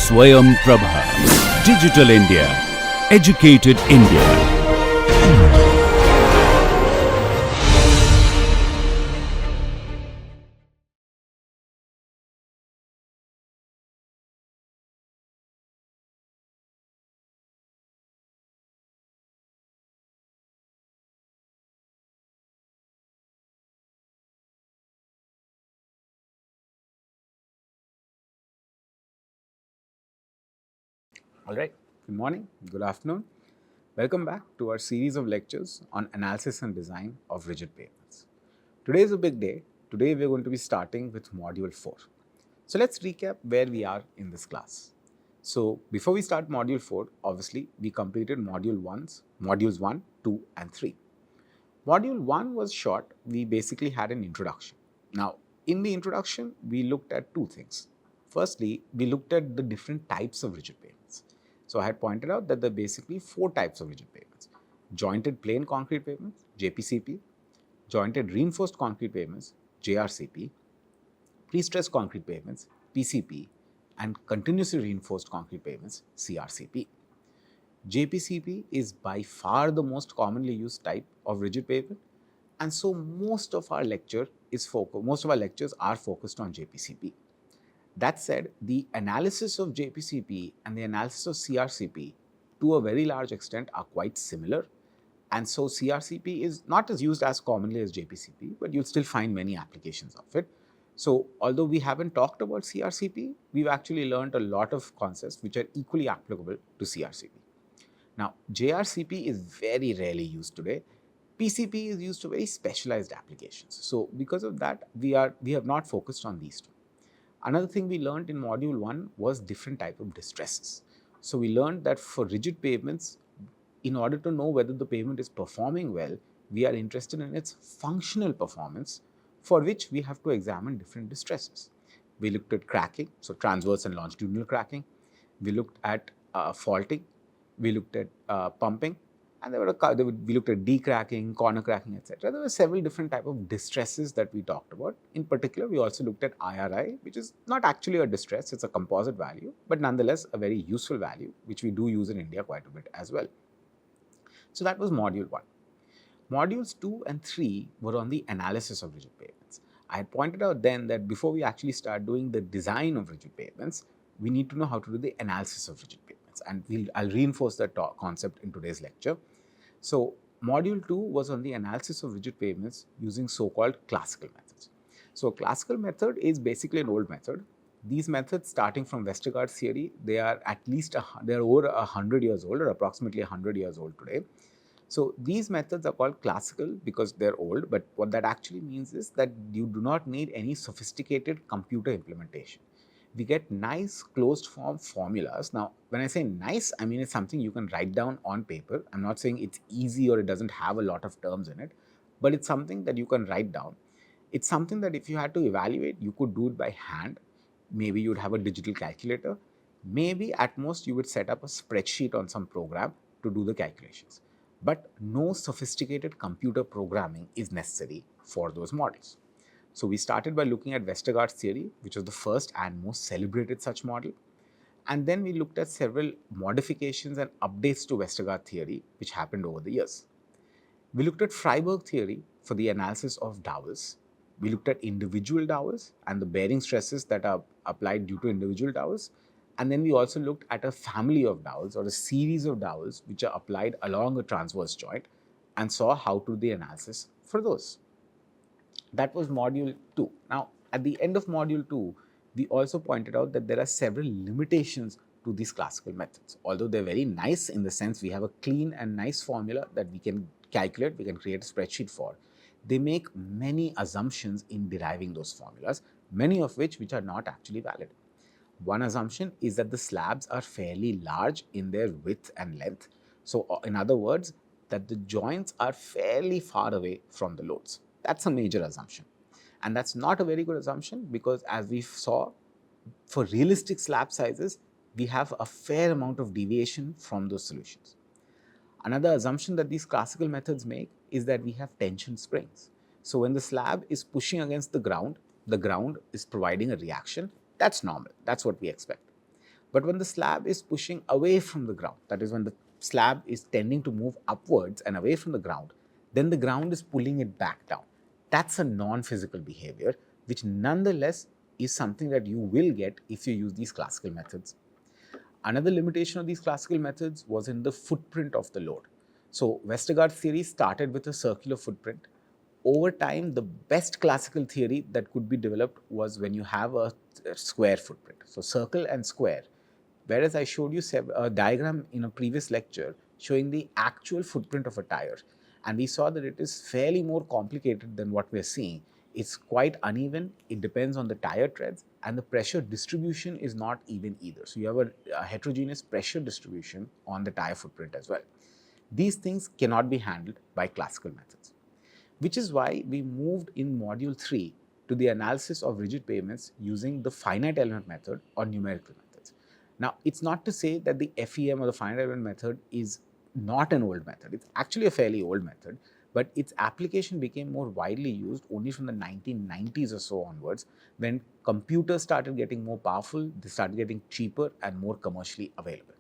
Swayam Prabha. Digital India. Educated India. All right, good morning, good afternoon. Welcome back to our series of lectures on analysis and design of rigid pavements. Today is a big day. Today we are going to be starting with Module 4. So let's recap where we are in this class. So before we start Module 4, obviously we completed Modules 1, 2 and 3. Module 1 was short. We basically had an introduction. Now, in the introduction, we looked at two things. Firstly, we looked at the different types of rigid pavements. So I had pointed out that there are basically four types of rigid pavements: jointed plain concrete pavements, JPCP; jointed reinforced concrete pavements, JRCP; pre-stressed concrete pavements, PCP; and continuously reinforced concrete pavements, CRCP. JPCP is by far the most commonly used type of rigid pavement, and so most of our lectures are focused on JPCP. That said, the analysis of JPCP and the analysis of CRCP to a very large extent are quite similar, and so CRCP is not as used as commonly as JPCP, but you'll still find many applications of it. So although we haven't talked about CRCP, we've actually learned a lot of concepts which are equally applicable to CRCP. Now, JRCP is very rarely used today. PCP is used to very specialized applications. So because of that, we have not focused on these two. Another thing we learned in Module 1 was different type of distresses. So we learned that for rigid pavements, in order to know whether the pavement is performing well, we are interested in its functional performance, for which we have to examine different distresses. We looked at cracking, so transverse and longitudinal cracking. We looked at faulting. We looked at pumping, and we looked at decracking, corner cracking, etc. There were several different types of distresses that we talked about. In particular, we also looked at IRI, which is not actually a distress, it's a composite value, but nonetheless a very useful value, which we do use in India quite a bit as well. So that was Module 1. Modules 2 and 3 were on the analysis of rigid pavements. I had pointed out then that before we actually start doing the design of rigid pavements, we need to know how to do the analysis of rigid pavements, and I'll reinforce that concept in today's lecture. So Module 2 was on the analysis of rigid pavements using so-called classical methods. So classical method is basically an old method. These methods, starting from Westergaard's theory, they are over 100 years old, or approximately 100 years old today. So these methods are called classical because they're old, but what that actually means is that you do not need any sophisticated computer implementation. We get nice closed form formulas. Now, when I say nice, I mean it's something you can write down on paper. I'm not saying it's easy or it doesn't have a lot of terms in it, but it's something that you can write down. It's something that if you had to evaluate, you could do it by hand. Maybe you'd have a digital calculator. Maybe at most you would set up a spreadsheet on some program to do the calculations. But no sophisticated computer programming is necessary for those models. So we started by looking at Westergaard's theory, which was the first and most celebrated such model. And then we looked at several modifications and updates to Westergaard theory, which happened over the years. We looked at Freiberg theory for the analysis of dowels. We looked at individual dowels and the bearing stresses that are applied due to individual dowels. And then we also looked at a family of dowels, or a series of dowels, which are applied along a transverse joint, and saw how to do the analysis for those. That was Module 2. Now, at the end of Module 2, we also pointed out that there are several limitations to these classical methods. Although they're very nice in the sense we have a clean and nice formula that we can calculate, we can create a spreadsheet for, they make many assumptions in deriving those formulas, many of which are not actually valid. One assumption is that the slabs are fairly large in their width and length. So in other words, that the joints are fairly far away from the loads. That's a major assumption. And that's not a very good assumption because, as we saw, for realistic slab sizes, we have a fair amount of deviation from those solutions. Another assumption that these classical methods make is that we have tension springs. So when the slab is pushing against the ground is providing a reaction. That's normal. That's what we expect. But when the slab is pushing away from the ground, that is when the slab is tending to move upwards and away from the ground, then the ground is pulling it back down. That's a non-physical behavior, which nonetheless is something that you will get if you use these classical methods. Another limitation of these classical methods was in the footprint of the load. So Westergaard's theory started with a circular footprint. Over time, the best classical theory that could be developed was when you have a square footprint. So circle and square. Whereas I showed you a diagram in a previous lecture showing the actual footprint of a tire, and we saw that it is fairly more complicated than what we're seeing. It's quite uneven, it depends on the tire treads, and the pressure distribution is not even either. So you have a heterogeneous pressure distribution on the tire footprint as well. These things cannot be handled by classical methods, which is why we moved in module 3 to the analysis of rigid pavements using the finite element method or numerical methods. Now, it's not to say that the FEM or the finite element method is not an old method. It's actually a fairly old method, but its application became more widely used only from the 1990s or so onwards, when computers started getting more powerful, they started getting cheaper and more commercially available.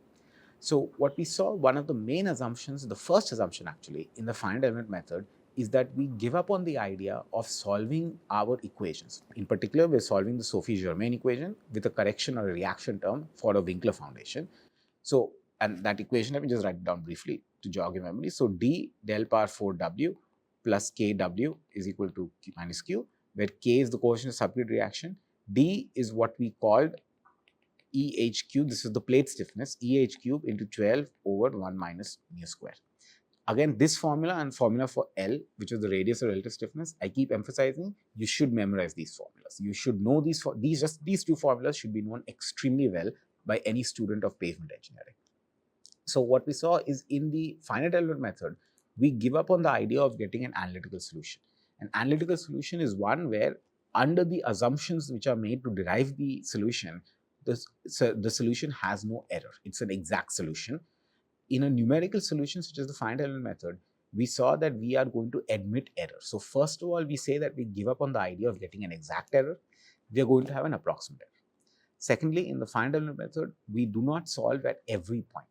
So what we saw, one of the main assumptions, the first assumption actually in the finite element method, is that we give up on the idea of solving our equations. In particular, we're solving the Sophie-Germain equation with a correction or a reaction term for a Winkler foundation. So, and that equation, let me just write it down briefly to jog your memory. So, d del power 4w plus kw is equal to q minus q, where k is the coefficient of subgrid reaction, d is what we called EH cube, this is the plate stiffness, EH cube into 12 over 1 minus mu square. Again, this formula and formula for L, which is the radius of relative stiffness, I keep emphasizing, you should memorize these formulas. You should know these two formulas should be known extremely well by any student of pavement engineering. So what we saw is in the finite element method, we give up on the idea of getting an analytical solution. An analytical solution is one where, under the assumptions which are made to derive the solution, the solution has no error. It's an exact solution. In a numerical solution such as the finite element method, we saw that we are going to admit error. So first of all, we say that we give up on the idea of getting an exact error. We are going to have an approximate error. Secondly, in the finite element method, we do not solve at every point.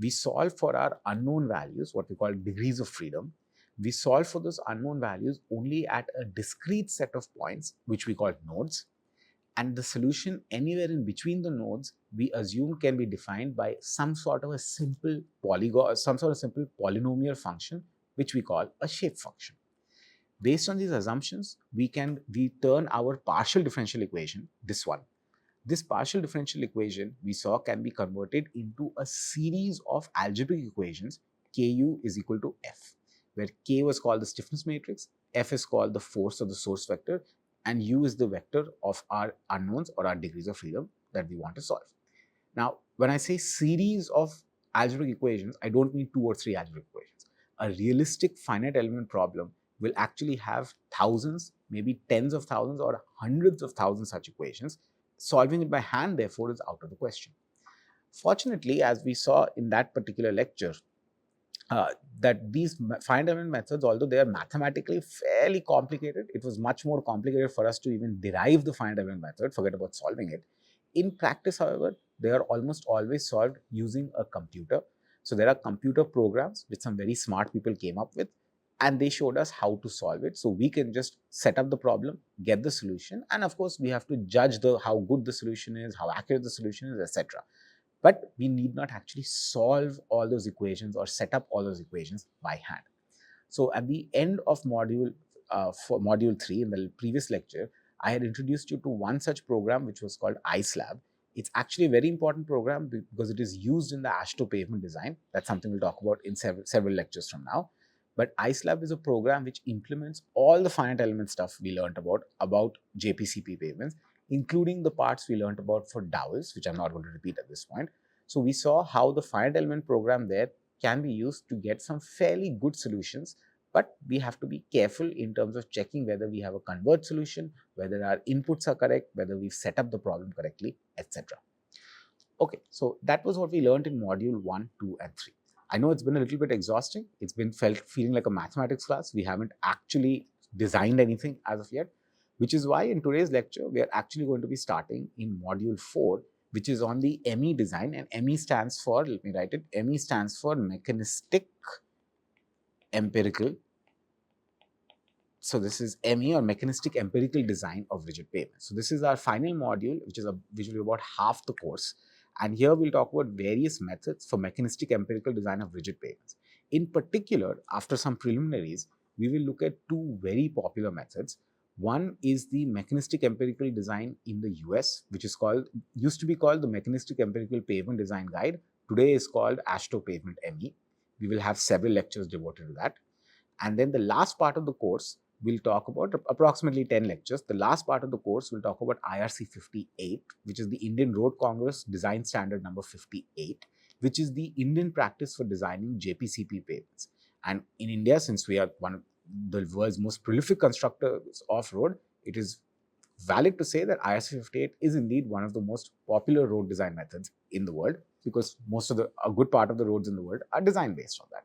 We solve for our unknown values, what we call degrees of freedom. We solve for those unknown values only at a discrete set of points, which we call nodes. And the solution anywhere in between the nodes, we assume can be defined by some sort of a simple polygon, some sort of simple polynomial function, which we call a shape function. Based on these assumptions, we turn our partial differential equation, this one. This partial differential equation we saw can be converted into a series of algebraic equations, Ku is equal to F, where K was called the stiffness matrix, F is called the force of the source vector, and U is the vector of our unknowns or our degrees of freedom that we want to solve. Now, when I say series of algebraic equations, I don't mean 2 or 3 algebraic equations. A realistic finite element problem will actually have thousands, maybe tens of thousands or hundreds of thousands such equations. Solving it by hand, therefore, is out of the question. Fortunately, as we saw in that particular lecture, that these finite element methods, although they are mathematically fairly complicated, it was much more complicated for us to even derive the finite element method, forget about solving it. In practice, however, they are almost always solved using a computer. So there are computer programs which some very smart people came up with, and they showed us how to solve it. So we can just set up the problem, get the solution, and of course we have to judge how good the solution is, how accurate the solution is, etc. But we need not actually solve all those equations or set up all those equations by hand. So at the end of module 3 in the previous lecture, I had introduced you to one such program which was called iSlab. It's actually a very important program because it is used in the AASHTO pavement design. That's something we'll talk about in several lectures from now. But iSlab is a program which implements all the finite element stuff we learned about JPCP pavements, including the parts we learned about for dowels, which I'm not going to repeat at this point. So we saw how the finite element program there can be used to get some fairly good solutions, but we have to be careful in terms of checking whether we have a converged solution, whether our inputs are correct, whether we've set up the problem correctly, etc. Okay, so that was what we learned in module 1, 2, and 3. I know it's been a little bit exhausting. It's been feeling like a mathematics class. We haven't actually designed anything as of yet, which is why in today's lecture, we are actually going to be starting in module 4, which is on the ME design, and ME stands for, let me write it, ME stands for mechanistic empirical. So this is ME, or mechanistic empirical design of rigid pavements. So this is our final module, which will be about half the course. And here we'll talk about various methods for mechanistic empirical design of rigid pavements. In particular, after some preliminaries, we will look at two very popular methods. One is the mechanistic empirical design in the US, which is used to be called the Mechanistic Empirical Pavement Design Guide. Today is called AASHTO Pavement ME. We will have several lectures devoted to that. And then the last part of the course, we'll talk about approximately 10 lectures. The last part of the course will talk about IRC 58, which is the Indian Road Congress Design Standard number 58, which is the Indian practice for designing JPCP pavements. And in India, since we are one of the world's most prolific constructors of road, it is valid to say that IRC 58 is indeed one of the most popular road design methods in the world, because a good part of the roads in the world are designed based on that.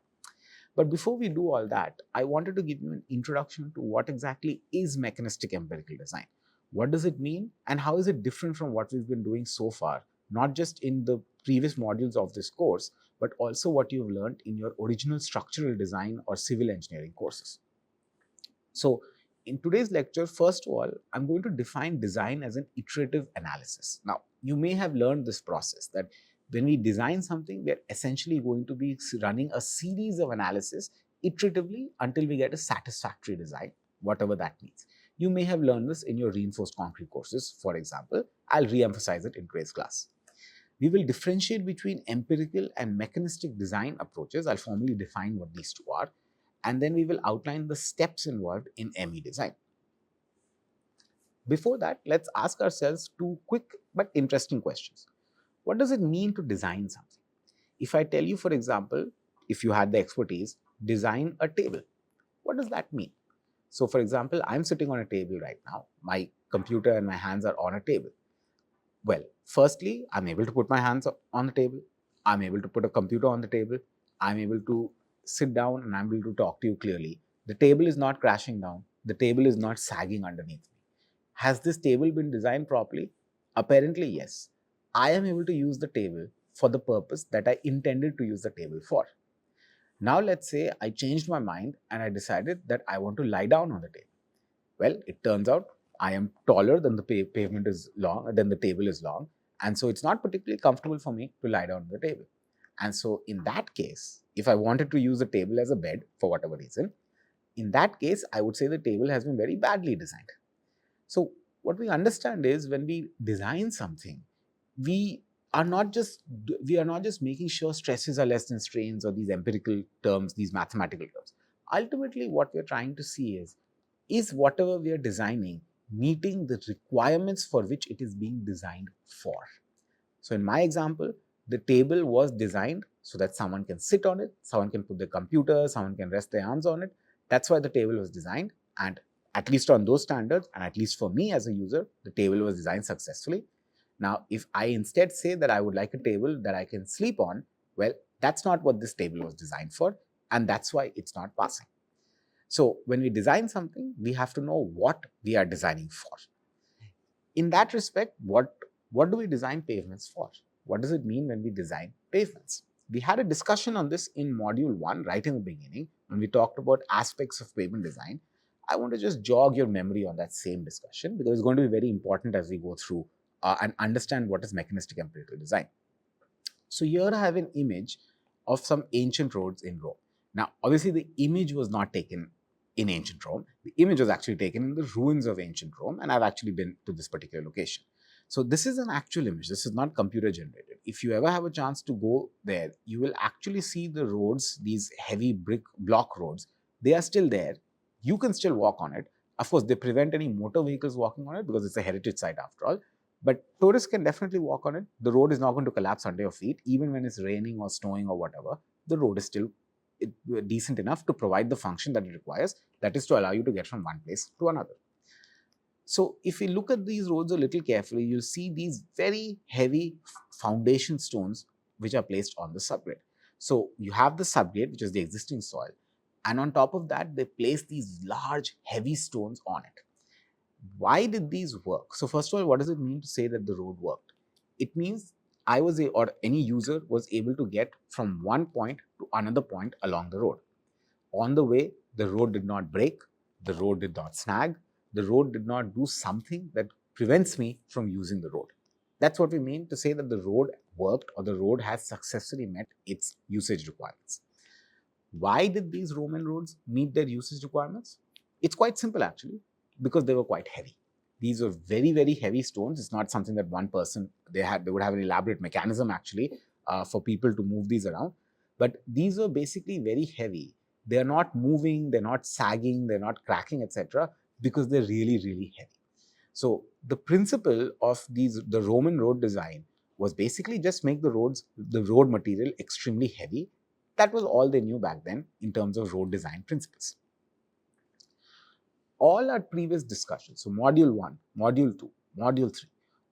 But before we do all that, I wanted to give you an introduction to what exactly is mechanistic empirical design. What does it mean, and how is it different from what we've been doing so far, not just in the previous modules of this course, but also what you've learned in your original structural design or civil engineering courses. So in today's lecture, first of all, I'm going to define design as an iterative analysis. Now, you may have learned this process that when we design something, we're essentially going to be running a series of analysis iteratively until we get a satisfactory design, whatever that means. You may have learned this in your reinforced concrete courses, for example. I'll re-emphasize it in today's class. We will differentiate between empirical and mechanistic design approaches. I'll formally define what these two are, and then we will outline the steps involved in ME design. Before that, let's ask ourselves two quick but interesting questions. What does it mean to design something? If I tell you, for example, if you had the expertise, design a table, what does that mean? So, for example, I'm sitting on a table right now. My computer and my hands are on a table. Well, firstly, I'm able to put my hands on the table. I'm able to put a computer on the table. I'm able to sit down and I'm able to talk to you clearly. The table is not crashing down. The table is not sagging underneath me. Has this table been designed properly? Apparently, yes. I am able to use the table for the purpose that I intended to use the table for. Now, let's say I changed my mind and I decided that I want to lie down on the table. Well, it turns out I am taller than the pavement is long, than the table is long. And so it's not particularly comfortable for me to lie down on the table. And so in that case, if I wanted to use the table as a bed for whatever reason, in that case, I would say the table has been very badly designed. So what we understand is when we design something, we are not just making sure stresses are less than strains or these empirical terms, these mathematical terms. Ultimately, what we're trying to see is whatever we are designing meeting the requirements for which it is being designed for. So in my example, the table was designed so that someone can sit on it, someone can put their computer, someone can rest their arms on it. That's why the table was designed, and at least on those standards, and at least for me as a user, the table was designed successfully. Now, if I instead say that I would like a table that I can sleep on, well, that's not what this table was designed for, and that's why it's not passing. So when we design something, we have to know what we are designing for. In that respect, what do we design pavements for? What does it mean when we design pavements? We had a discussion on this in module 1 right in the beginning when we talked about aspects of pavement design. I want to just jog your memory on that same discussion because it's going to be very important as we go through and understand what is mechanistic empirical design. So here I have an image of some ancient roads in Rome. Now, obviously the image was not taken in ancient Rome. The image was actually taken in the ruins of ancient Rome, and I've actually been to this particular location. So this is an actual image. This is not computer generated. If you ever have a chance to go there, you will actually see the roads, these heavy brick block roads. They are still there. You can still walk on it. Of course, they prevent any motor vehicles walking on it because it's a heritage site after all. But tourists can definitely walk on it. The road is not going to collapse under your feet. Even when it's raining or snowing or whatever, the road is still decent enough to provide the function that it requires, that is to allow you to get from one place to another. So if you look at these roads a little carefully, you'll see these very heavy foundation stones which are placed on the subgrade. So you have the subgrade, which is the existing soil, and on top of that, they place these large, heavy stones on it. Why did these work? So first of all, what does it mean to say that the road worked? It means or any user was able to get from one point to another point along the road. On the way, the road did not break, the road did not snag, the road did not do something that prevents me from using the road. That's what we mean to say that the road worked or the road has successfully met its usage requirements. Why did these Roman roads meet their usage requirements? It's quite simple actually, because they were quite heavy. These were very, very heavy stones. It's not something that one person, they would have an elaborate mechanism actually for people to move these around. But these were basically very heavy. They're not moving, they're not sagging, they're not cracking, etc., because they're really, really heavy. So the principle of the Roman road design was basically just make the road material extremely heavy. That was all they knew back then in terms of road design principles. All our previous discussions, so module 1, module 2, module 3,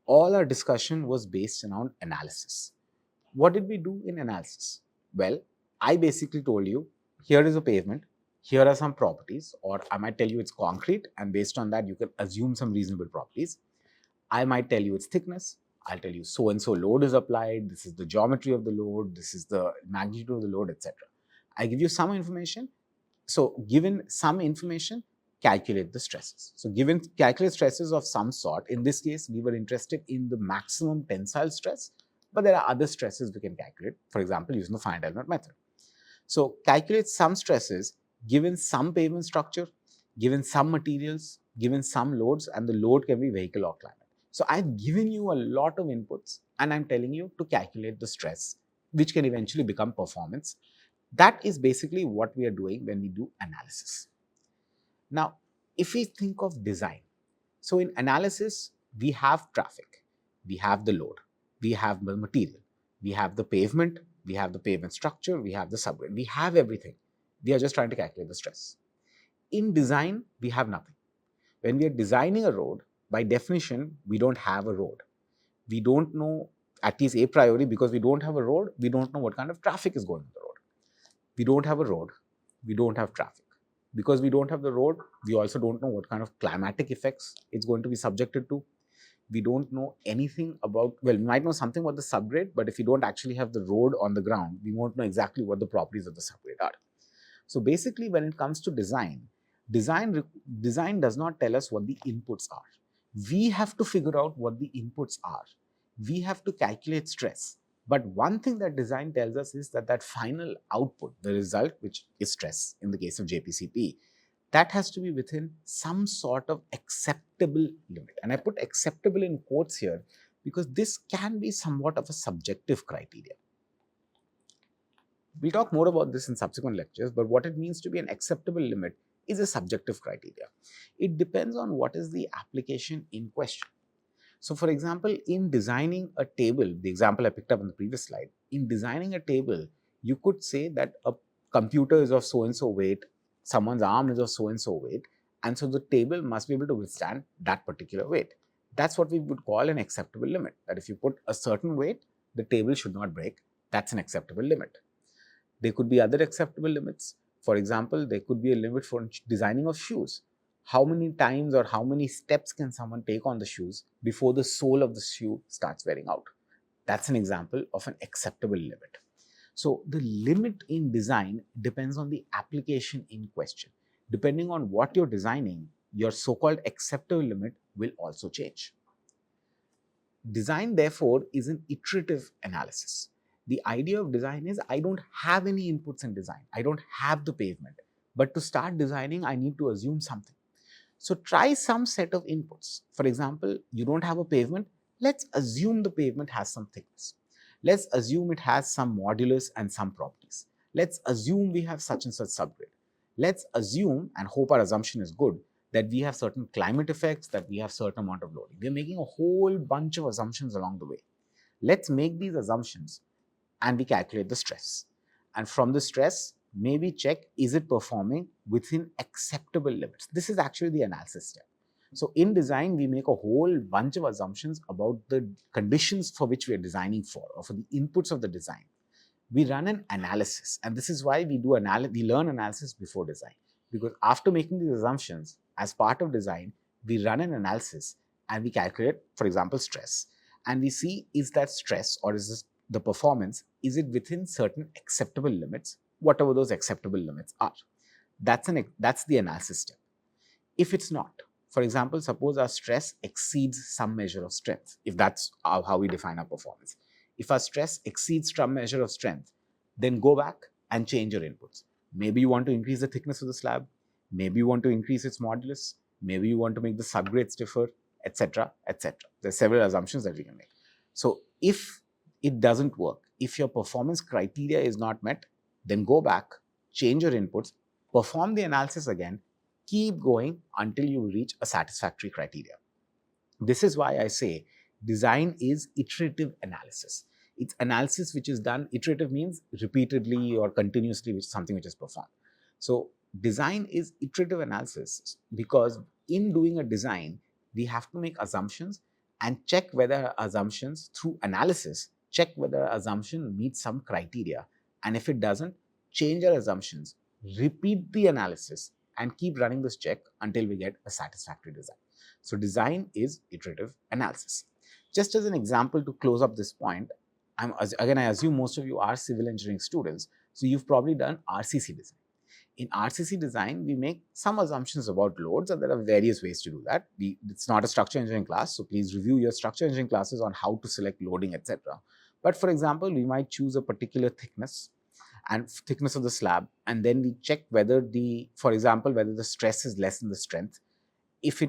all our discussion was based around analysis. What did we do in analysis? Well, I basically told you, here is a pavement, here are some properties, or I might tell you it's concrete, and based on that, you can assume some reasonable properties. I might tell you its thickness. I'll tell you so and so load is applied, this is the geometry of the load, this is the magnitude of the load, etc. I give you some information. So given some information, calculate the stresses. So given calculate stresses of some sort, in this case, we were interested in the maximum tensile stress, but there are other stresses we can calculate, for example, using the finite element method. So calculate some stresses given some pavement structure, given some materials, given some loads, and the load can be vehicle or climate. So I've given you a lot of inputs and I'm telling you to calculate the stress, which can eventually become performance. That is basically what we are doing when we do analysis. Now, if we think of design, so in analysis, we have traffic, we have the load, we have the material, we have the pavement, we have the pavement structure, we have the subgrade, we have everything. We are just trying to calculate the stress. In design, we have nothing. When we are designing a road, by definition, we don't have a road. We don't know, at least a priori, because we don't have a road, we don't know what kind of traffic is going on the road. We don't have a road, we don't have traffic. Because we don't have the road, we also don't know what kind of climatic effects it's going to be subjected to. We don't know anything about, well, we might know something about the subgrade, but if we don't actually have the road on the ground, we won't know exactly what the properties of the subgrade are. So basically, when it comes to design does not tell us what the inputs are. We have to figure out what the inputs are. We have to calculate stress. But one thing that design tells us is that final output, the result, which is stress in the case of JPCP, that has to be within some sort of acceptable limit. And I put acceptable in quotes here because this can be somewhat of a subjective criteria. We'll talk more about this in subsequent lectures, but what it means to be an acceptable limit is a subjective criteria. It depends on what is the application in question. So for example, in designing a table, the example I picked up on the previous slide, in designing a table, you could say that a computer is of so-and-so weight, someone's arm is of so-and-so weight, and so the table must be able to withstand that particular weight. That's what we would call an acceptable limit, that if you put a certain weight, the table should not break. That's an acceptable limit. There could be other acceptable limits. For example, there could be a limit for designing of shoes. How many times or how many steps can someone take on the shoes before the sole of the shoe starts wearing out? That's an example of an acceptable limit. So the limit in design depends on the application in question. Depending on what you're designing, your so-called acceptable limit will also change. Design, therefore, is an iterative analysis. The idea of design is I don't have any inputs in design. I don't have the pavement. But to start designing, I need to assume something. So try some set of inputs. For example, you don't have a pavement. Let's assume the pavement has some thickness. Let's assume it has some modulus and some properties. Let's assume we have such and such subgrade. Let's assume, and hope our assumption is good, that we have certain climate effects, that we have certain amount of loading. We're making a whole bunch of assumptions along the way. Let's make these assumptions and we calculate the stress. And from the stress, maybe check, is it performing within acceptable limits? This is actually the analysis step. So in design, we make a whole bunch of assumptions about the conditions for which we are designing for, or for the inputs of the design. We run an analysis, and this is why we learn analysis before design. Because after making these assumptions, as part of design, we run an analysis and we calculate, for example, stress. and we see, is that stress or is this the performance, is it within certain acceptable limits, whatever those acceptable limits are. That's the analysis step. If it's not, for example, suppose our stress exceeds some measure of strength, if that's how we define our performance. If our stress exceeds some measure of strength, then go back and change your inputs. Maybe you want to increase the thickness of the slab, maybe you want to increase its modulus, maybe you want to make the subgrade stiffer, etc., etc. There's several assumptions that we can make. So if it doesn't work, if your performance criteria is not met, then go back, change your inputs, perform the analysis again, keep going until you reach a satisfactory criteria. This is why I say design is iterative analysis. It's analysis which is done, iterative means repeatedly or continuously, which is something which is performed. So design is iterative analysis because in doing a design, we have to make assumptions and check whether assumptions through analysis, check whether assumption meets some criteria. And if it doesn't, change our assumptions, repeat the analysis, and keep running this check until we get a satisfactory design. So design is iterative analysis. Just as an example to close up this point, I assume most of you are civil engineering students, so you've probably done RCC design. In RCC design, we make some assumptions about loads, and there are various ways to do that. It's not a structural engineering class, so please review your structural engineering classes on how to select loading, etc. But for example, we might choose a particular thickness and thickness of the slab, and then we check whether for example, whether the stress is less than the strength. If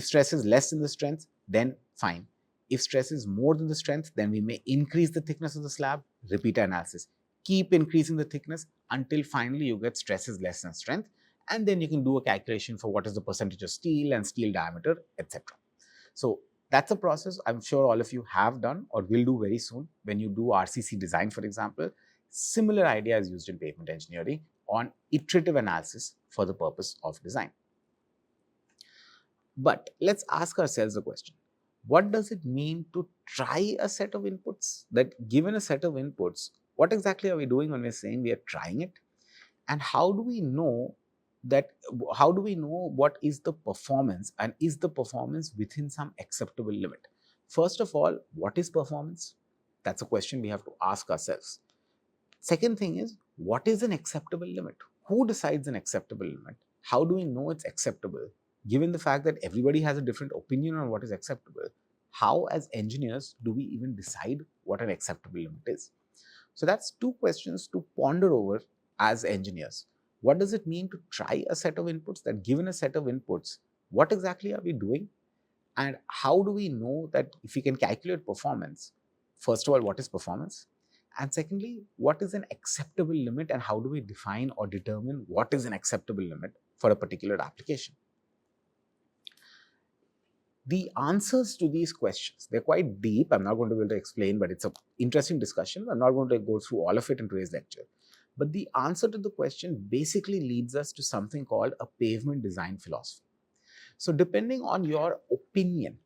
stress is less than the strength, then fine. If stress is more than the strength, then we may increase the thickness of the slab, repeat analysis. Keep increasing the thickness until finally you get stress is less than strength, and then you can do a calculation for what is the percentage of steel and steel diameter, etc. So that's a process I'm sure all of you have done or will do very soon when you do RCC design, for example. Similar idea is used in pavement engineering on iterative analysis for the purpose of design. But let's ask ourselves a question. What does it mean to try a set of inputs? That given a set of inputs, what exactly are we doing when we're saying we are trying it? And how do we know what is the performance, and is the performance within some acceptable limit? First of all, what is performance? That's a question we have to ask ourselves. Second thing is, what is an acceptable limit? Who decides an acceptable limit? How do we know it's acceptable? Given the fact that everybody has a different opinion on what is acceptable, how as engineers do we even decide what an acceptable limit is? So that's two questions to ponder over as engineers. What does it mean to try a set of inputs? That given a set of inputs, what exactly are we doing? And how do we know that if we can calculate performance? First of all, what is performance? And secondly, what is an acceptable limit, and how do we define or determine what is an acceptable limit for a particular application? The answers to these questions, they're quite deep. I'm not going to be able to explain, but it's an interesting discussion. I'm not going to go through all of it in today's lecture. But the answer to the question basically leads us to something called a pavement design philosophy. So depending on your opinion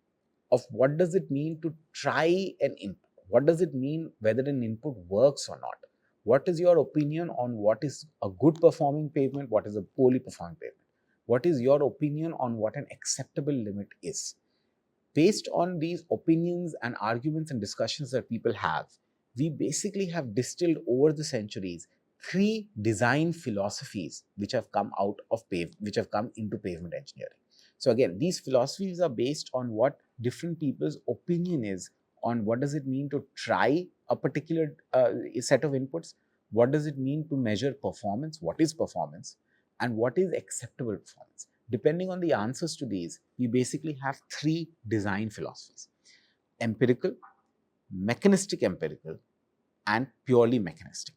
of what does it mean to try an input, what does it mean whether an input works or not, what is your opinion on what is a good performing pavement, what is a poorly performing pavement, what is your opinion on what an acceptable limit is? Based on these opinions and arguments and discussions that people have, we basically have distilled over the centuries 3 design philosophies which have come into pavement engineering. So again, these philosophies are based on what different people's opinion is on what does it mean to try a particular set of inputs, what does it mean to measure performance, what is performance, and what is acceptable performance. Depending on the answers to these, we basically have 3 design philosophies: empirical, mechanistic empirical, and purely mechanistic.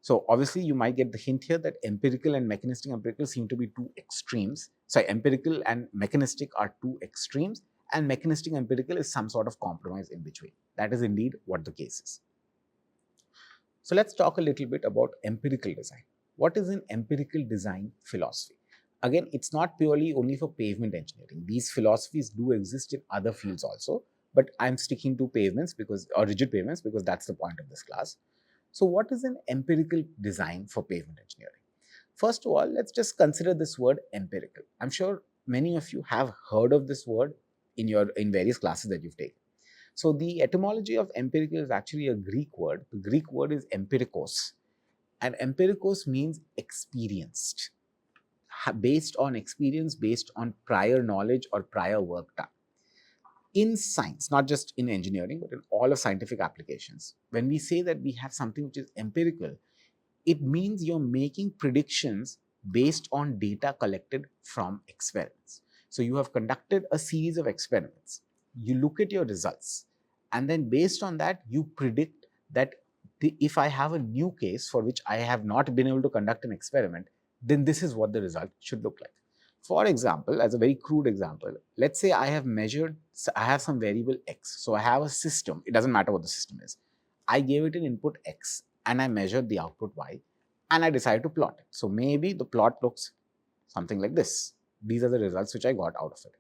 So obviously you might get the hint here that empirical and mechanistic empirical seem to be 2 extremes. So empirical and mechanistic are 2 extremes, and mechanistic empirical is some sort of compromise in between. That is indeed what the case is. So let's talk a little bit about empirical design. What is an empirical design philosophy? Again, it's not purely only for pavement engineering. These philosophies do exist in other fields also, but I'm sticking to pavements or rigid pavements because that's the point of this class. So what is an empirical design for pavement engineering? First of all, let's just consider this word empirical. I'm sure many of you have heard of this word in various classes that you've taken. So the etymology of empirical is actually a Greek word. The Greek word is empirikos, and empirikos means experienced, based on experience, based on prior knowledge or prior work done. In science, not just in engineering, but in all of scientific applications, when we say that we have something which is empirical, it means you're making predictions based on data collected from experiments. So you have conducted a series of experiments, you look at your results, and then based on that, you predict that if I have a new case for which I have not been able to conduct an experiment, then this is what the result should look like. For example, as a very crude example, let's say I have some variable x. So I have a system, it doesn't matter what the system is. I gave it an input x and I measured the output y and I decided to plot it. So maybe the plot looks something like this. These are the results which I got out of it.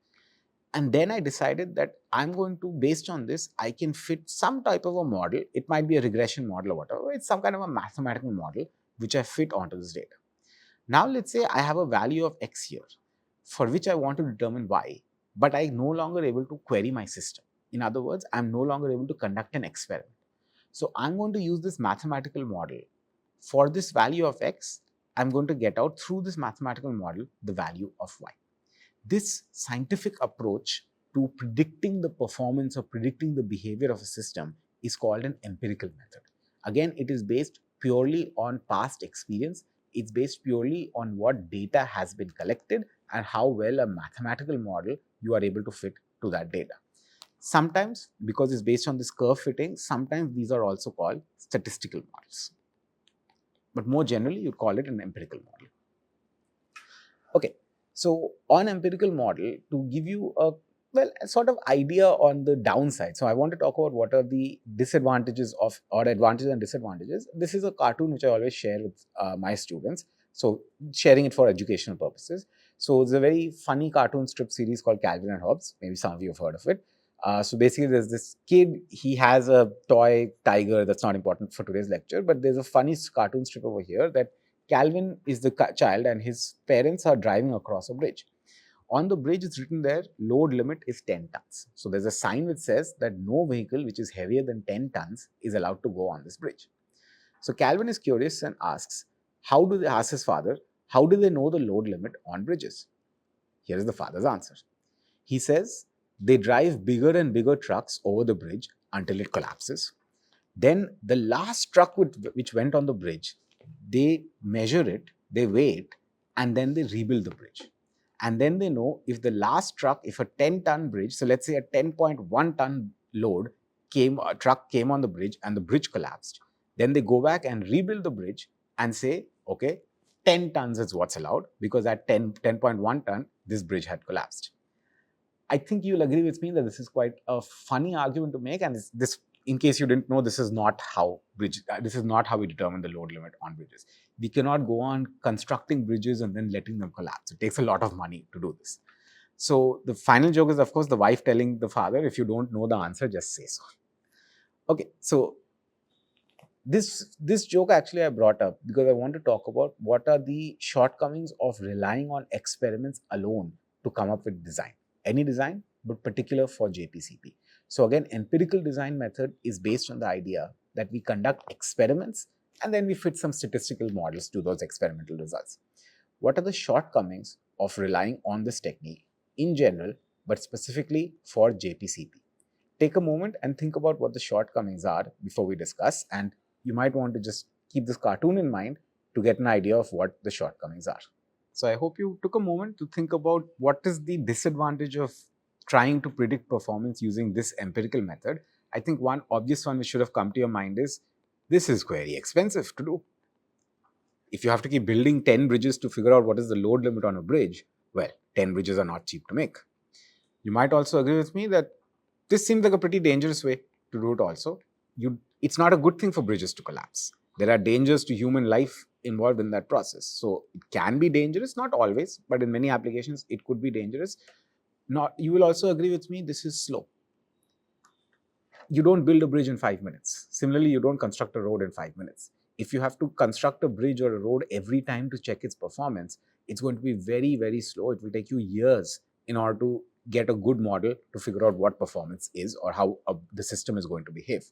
And then I decided that I'm going to, based on this, I can fit some type of a model. It might be a regression model or whatever. It's some kind of a mathematical model which I fit onto this data. Now let's say I have a value of x here for which I want to determine y, but I'm no longer able to query my system. In other words, I'm no longer able to conduct an experiment. So I'm going to use this mathematical model. For this value of x, I'm going to get out through this mathematical model the value of y. This scientific approach to predicting the performance or predicting the behavior of a system is called an empirical method. Again, it is based purely on past experience. It's based purely on what data has been collected and how well a mathematical model you are able to fit to that data. Sometimes, because it's based on this curve fitting, sometimes these are also called statistical models. But more generally, you'd call it an empirical model. Okay, so on empirical model, to give you a sort of idea on the downside. So I want to talk about what are the disadvantages of, or advantages and disadvantages. This is a cartoon which I always share with my students. So sharing it for educational purposes. So it's a very funny cartoon strip series called Calvin and Hobbes. Maybe some of you have heard of it. So basically, there's this kid, he has a toy tiger. That's not important for today's lecture, but there's a funny cartoon strip over here that Calvin is the child and his parents are driving across a bridge. On the bridge, it's written there, load limit is 10 tons. So there's a sign which says that no vehicle which is heavier than 10 tons is allowed to go on this bridge. So Calvin is curious and asks, ask his father, how do they know the load limit on bridges? Here is the father's answer. He says, they drive bigger and bigger trucks over the bridge until it collapses. Then the last truck which went on the bridge, they measure it, they weigh it, and then they rebuild the bridge. And then they know if the last truck, if a 10-ton bridge, so let's say a 10.1-ton truck came on the bridge and the bridge collapsed, then they go back and rebuild the bridge and say, okay, 10 tons is what's allowed because at 10.1 ton, this bridge had collapsed. I think you'll agree with me that this is quite a funny argument to make, and this in case you didn't know, this is not how we determine the load limit on bridges. We cannot go on constructing bridges and then letting them collapse. It takes a lot of money to do this. So the final joke is, of course, the wife telling the father, if you don't know the answer, just say so. Okay, so this joke actually I brought up because I want to talk about what are the shortcomings of relying on experiments alone to come up with design. Any design, but particular for JPCP. So again, empirical design method is based on the idea that we conduct experiments and then we fit some statistical models to those experimental results. What are the shortcomings of relying on this technique in general, but specifically for JPCP? Take a moment and think about what the shortcomings are before we discuss, and you might want to just keep this cartoon in mind to get an idea of what the shortcomings are. So I hope you took a moment to think about what is the disadvantage of trying to predict performance using this empirical method. I think one obvious one which should have come to your mind is, this is very expensive to do. If you have to keep building 10 bridges to figure out what is the load limit on a bridge, well, 10 bridges are not cheap to make. You might also agree with me that this seems like a pretty dangerous way to do it also. It's not a good thing for bridges to collapse. There are dangers to human life involved in that process. So it can be dangerous, not always, but in many applications, it could be dangerous. You will also agree with me, this is slow. You don't build a bridge in 5 minutes. Similarly, you don't construct a road in 5 minutes. If you have to construct a bridge or a road every time to check its performance, it's going to be very, very slow. It will take you years in order to get a good model to figure out what performance is or how the system is going to behave.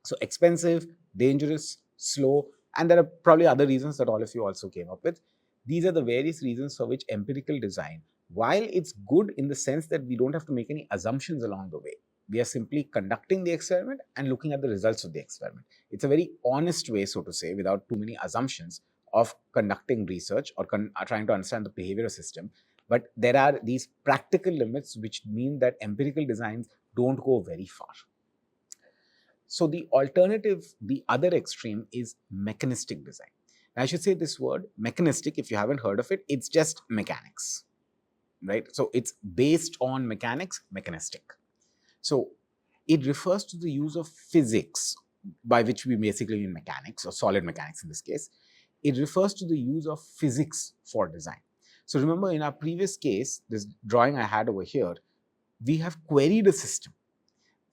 So expensive, dangerous, slow, and there are probably other reasons that all of you also came up with. These are the various reasons for which empirical design, while it's good in the sense that we don't have to make any assumptions along the way, we are simply conducting the experiment and looking at the results of the experiment. It's a very honest way, so to say, without too many assumptions, of conducting research or trying to understand the behavior of system. But there are these practical limits which mean that empirical designs don't go very far. So the alternative, the other extreme, is mechanistic design. I should say this word, mechanistic, if you haven't heard of it, it's just mechanics, right? So it's based on mechanics, mechanistic. So it refers to the use of physics, by which we basically mean mechanics or solid mechanics in this case. It refers to the use of physics for design. So remember, in our previous case, this drawing I had over here, we have queried a system.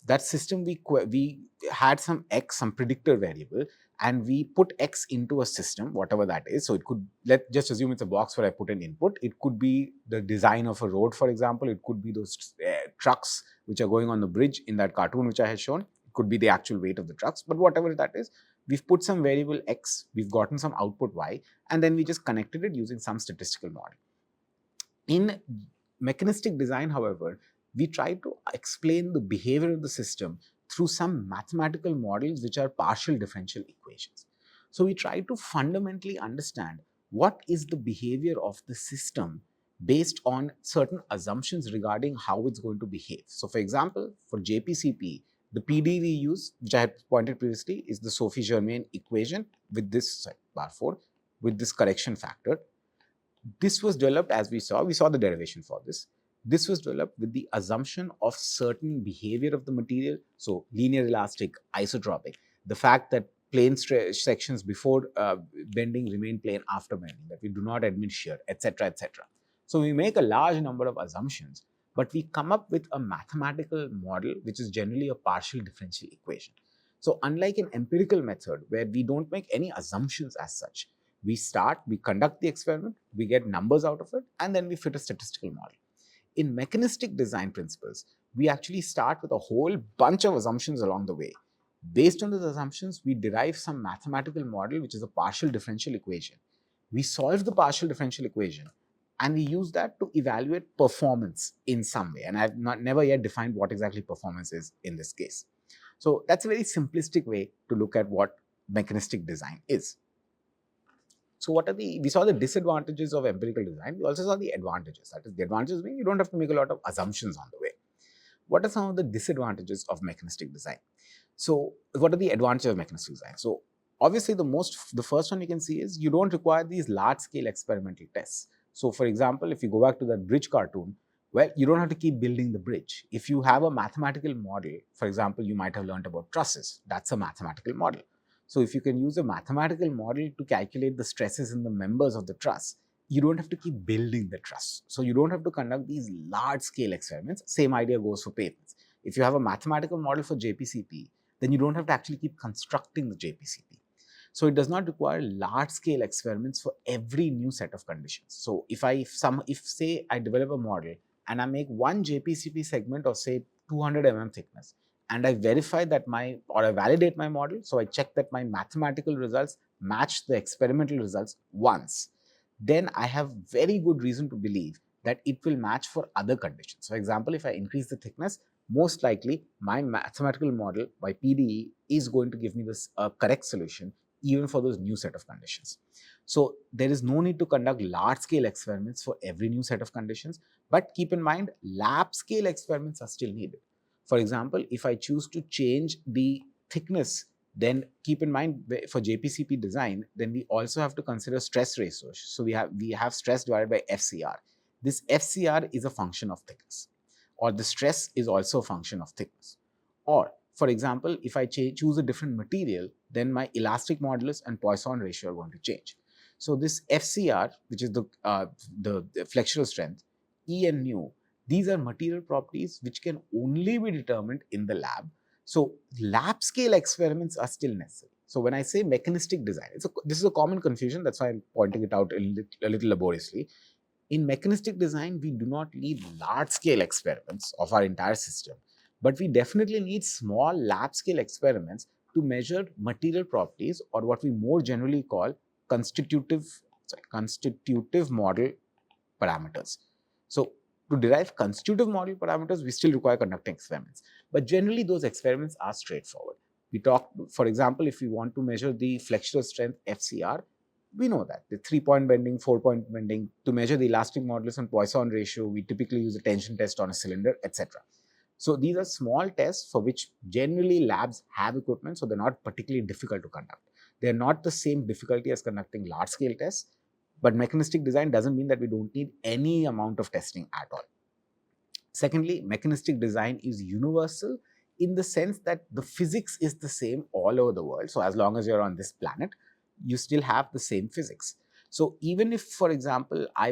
That system, we had some x, some predictor variable, and we put x into a system, whatever that is. So it could, let's just assume it's a box where I put an input. It could be the design of a road, for example. It could be those trucks which are going on the bridge in that cartoon which I had shown. It could be the actual weight of the trucks, but whatever that is, we've put some variable x, we've gotten some output y, and then we just connected it using some statistical model. In mechanistic design, however, we try to explain the behavior of the system through some mathematical models which are partial differential equations. So we try to fundamentally understand what is the behavior of the system based on certain assumptions regarding how it's going to behave. So for example, for JPCP, the PD we use, which I had pointed previously, is the Sophie-Germain equation with this, bar 4, with this correction factor. This was developed, as we saw the derivation for this. This was developed with the assumption of certain behavior of the material. So linear elastic, isotropic, the fact that plane sections before bending remain plane after bending, that we do not admit shear, etc., etc. So we make a large number of assumptions, but we come up with a mathematical model which is generally a partial differential equation. So unlike an empirical method where we don't make any assumptions as such, we conduct the experiment, we get numbers out of it, and then we fit a statistical model. In mechanistic design principles, we actually start with a whole bunch of assumptions along the way. Based on those assumptions, we derive some mathematical model, which is a partial differential equation. We solve the partial differential equation, and we use that to evaluate performance in some way. And I've never yet defined what exactly performance is in this case. So that's a very simplistic way to look at what mechanistic design is. So we saw the disadvantages of empirical design. We also saw the advantages. That is, the advantages being you don't have to make a lot of assumptions on the way. What are some of the disadvantages of mechanistic design? So what are the advantages of mechanistic design? So obviously the first one you can see is you don't require these large scale experimental tests. So for example, if you go back to that bridge cartoon, well, you don't have to keep building the bridge. If you have a mathematical model, for example, you might have learned about trusses. That's a mathematical model. So if you can use a mathematical model to calculate the stresses in the members of the truss, you don't have to keep building the truss. So you don't have to conduct these large scale experiments. Same idea goes for pavements. If you have a mathematical model for JPCP, then you don't have to actually keep constructing the JPCP. So it does not require large scale experiments for every new set of conditions. So if say I develop a model and I make one JPCP segment of say 200 mm thickness, and I verify that I validate my model, so I check that my mathematical results match the experimental results once, then I have very good reason to believe that it will match for other conditions. For example, if I increase the thickness, most likely my mathematical model by PDE is going to give me this correct solution even for those new set of conditions. So there is no need to conduct large scale experiments for every new set of conditions, but keep in mind lab scale experiments are still needed. For example, if I choose to change the thickness, then keep in mind for JPCP design, then we also have to consider stress ratios. So we have stress divided by FCR. This FCR is a function of thickness, or the stress is also a function of thickness. Or for example, if I choose a different material, then my elastic modulus and Poisson ratio are going to change. So this FCR, which is the flexural strength, E and nu, these are material properties which can only be determined in the lab. So lab scale experiments are still necessary. So when I say mechanistic design, this is a common confusion. That's why I'm pointing it out a little laboriously. In mechanistic design, we do not need large-scale experiments of our entire system, but we definitely need small lab-scale experiments to measure material properties, or what we more generally call constitutive model parameters. So to derive constitutive model parameters, we still require conducting experiments, but generally those experiments are straightforward. We talk, for example, if we want to measure the flexural strength FCR, we know that the 3-point bending, 4-point bending. To measure the elastic modulus and Poisson ratio, we typically use a tension test on a cylinder, etc. So these are small tests for which generally labs have equipment, so they're not particularly difficult to conduct. They're not the same difficulty as conducting large-scale tests, but mechanistic design doesn't mean that we don't need any amount of testing at all. Secondly, mechanistic design is universal in the sense that the physics is the same all over the world. So as long as you're on this planet, you still have the same physics. So even if, for example, I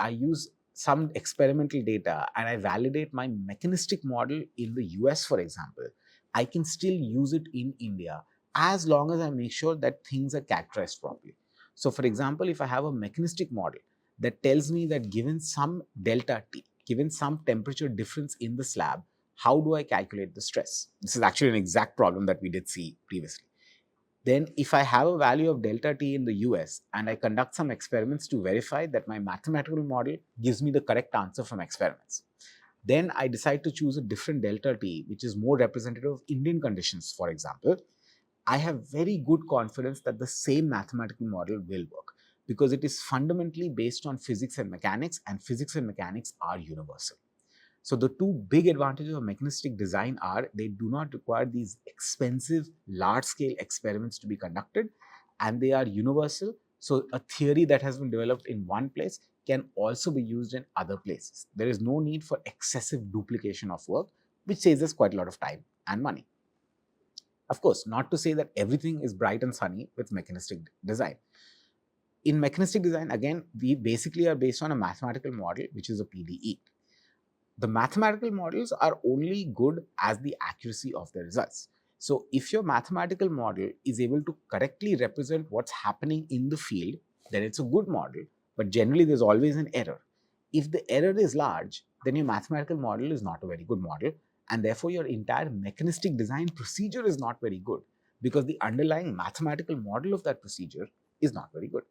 use some experimental data and I validate my mechanistic model in the US, for example, I can still use it in India as long as I make sure that things are characterized properly. So for example, if I have a mechanistic model that tells me that given some delta T, given some temperature difference in the slab, how do I calculate the stress? This is actually an exact problem that we did see previously. Then if I have a value of delta T in the US and I conduct some experiments to verify that my mathematical model gives me the correct answer from experiments, then I decide to choose a different delta T, which is more representative of Indian conditions, for example, I have very good confidence that the same mathematical model will work because it is fundamentally based on physics and mechanics are universal. So the two big advantages of mechanistic design are they do not require these expensive large-scale experiments to be conducted, and they are universal. So a theory that has been developed in one place can also be used in other places. There is no need for excessive duplication of work, which saves us quite a lot of time and money. Of course, not to say that everything is bright and sunny with mechanistic design. In mechanistic design, again, we basically are based on a mathematical model, which is a PDE. The mathematical models are only good as the accuracy of the results. So if your mathematical model is able to correctly represent what's happening in the field, then it's a good model, but generally there's always an error. If the error is large, then your mathematical model is not a very good model, and therefore your entire mechanistic design procedure is not very good because the underlying mathematical model of that procedure is not very good.